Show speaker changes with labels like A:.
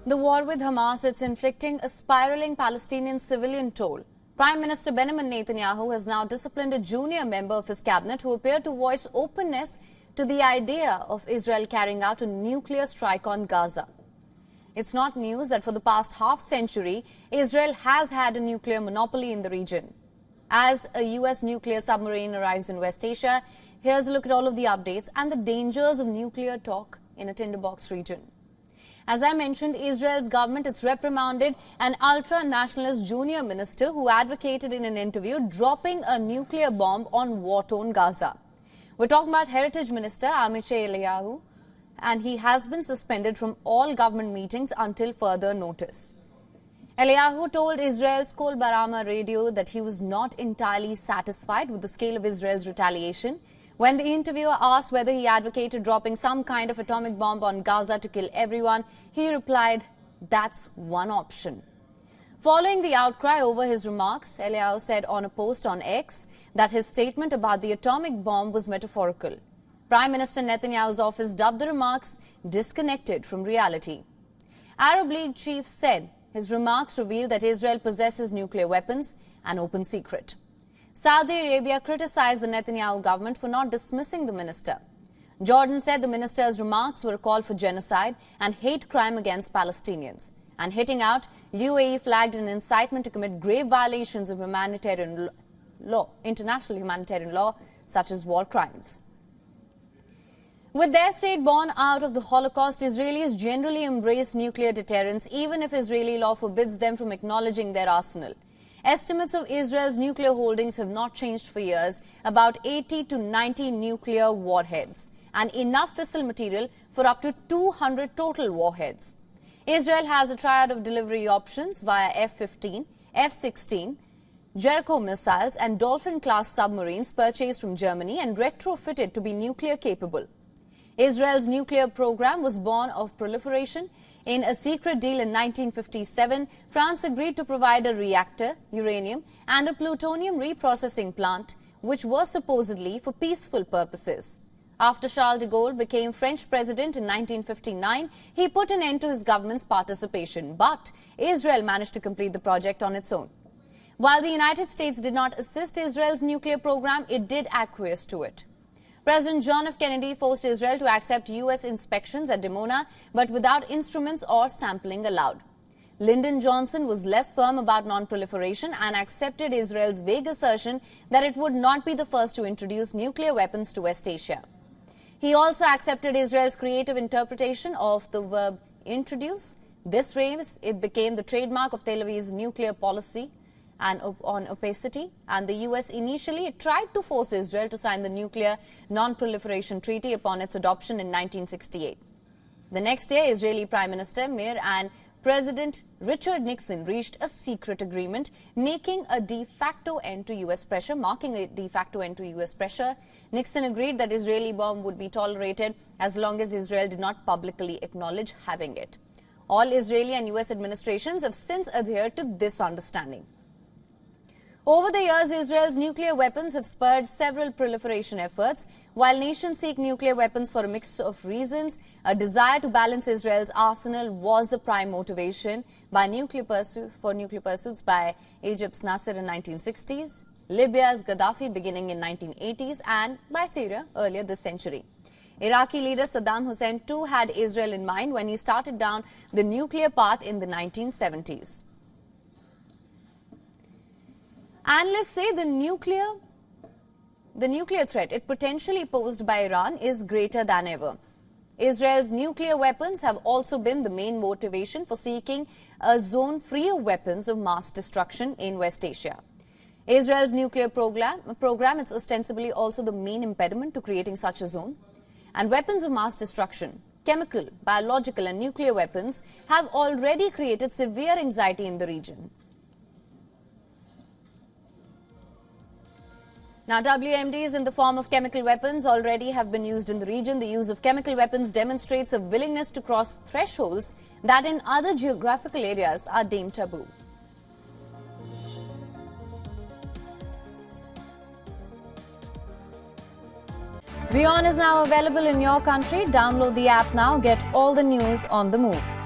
A: The war with Hamas is inflicting a spiraling Palestinian civilian toll. Prime Minister Benjamin Netanyahu has now disciplined a junior member of his cabinet who appeared to voice openness to the idea of Israel carrying out a nuclear strike on Gaza. It's not news that for the past half-century, Israel has had a nuclear monopoly in the region. As a U.S. nuclear submarine arrives in West Asia, here's a look at all of the updates and the dangers of nuclear talk in a tinderbox region. As I mentioned, Israel's government has reprimanded an ultra-nationalist junior minister who advocated in an interview dropping a nuclear bomb on war-torn Gaza. We're talking about Heritage Minister Amichai Eliyahu, and he has been suspended from all government meetings until further notice. Eliyahu told Israel's Kol Barama radio that he was not entirely satisfied with the scale of Israel's retaliation. When the interviewer asked whether he advocated dropping some kind of atomic bomb on Gaza to kill everyone, he replied, "That's one option." Following the outcry over his remarks, Eliyahu said on a post on X that his statement about the atomic bomb was metaphorical. Prime Minister Netanyahu's office dubbed the remarks disconnected from reality. Arab League chief said his remarks revealed that Israel possesses nuclear weapons, an open secret. Saudi Arabia criticized the Netanyahu government for not dismissing the minister. Jordan said the minister's remarks were a call for genocide and hate crime against Palestinians. And hitting out, UAE flagged an incitement to commit grave violations of international humanitarian law, such as war crimes. With their state born out of the Holocaust, Israelis generally embrace nuclear deterrence, even if Israeli law forbids them from acknowledging their arsenal. Estimates of Israel's nuclear holdings have not changed for years, about 80 to 90 nuclear warheads, and enough fissile material for up to 200 total warheads. Israel has a triad of delivery options via F-15, F-16, Jericho missiles and Dolphin-class submarines purchased from Germany and retrofitted to be nuclear capable. Israel's nuclear program was born of proliferation. In a secret deal in 1957, France agreed to provide a reactor, uranium, and a plutonium reprocessing plant, which was supposedly for peaceful purposes. After Charles de Gaulle became French president in 1959, he put an end to his government's participation, but Israel managed to complete the project on its own. While the United States did not assist Israel's nuclear program, it did acquiesce to it. President John F. Kennedy forced Israel to accept U.S. inspections at Dimona, but without instruments or sampling allowed. Lyndon Johnson was less firm about non-proliferation and accepted Israel's vague assertion that it would not be the first to introduce nuclear weapons to West Asia. He also accepted Israel's creative interpretation of the verb introduce. This phrase, it became the trademark of Tel Aviv's nuclear policy and on opacity, and the U.S. initially tried to force Israel to sign the Nuclear Non-Proliferation Treaty upon its adoption in 1968. The next year, Israeli Prime Minister Meir and President Richard Nixon reached a secret agreement, marking a de facto end to U.S. pressure. Nixon agreed that Israeli bomb would be tolerated as long as Israel did not publicly acknowledge having it. All Israeli and U.S. administrations have since adhered to this understanding. Over the years, Israel's nuclear weapons have spurred several proliferation efforts. While nations seek nuclear weapons for a mix of reasons, a desire to balance Israel's arsenal was the prime motivation for nuclear pursuits by Egypt's Nasser in 1960s, Libya's Gaddafi beginning in 1980s, and by Syria earlier this century. Iraqi leader Saddam Hussein too had Israel in mind when he started down the nuclear path in the 1970s. Analysts say the nuclear threat it potentially posed by Iran is greater than ever. Israel's nuclear weapons have also been the main motivation for seeking a zone free of weapons of mass destruction in West Asia. Israel's nuclear program is ostensibly also the main impediment to creating such a zone. And weapons of mass destruction, chemical, biological and nuclear weapons have already created severe anxiety in the region. Now, WMDs in the form of chemical weapons already have been used in the region. The use of chemical weapons demonstrates a willingness to cross thresholds that in other geographical areas are deemed taboo. WION is now available in your country. Download the app now. Get all the news on the move.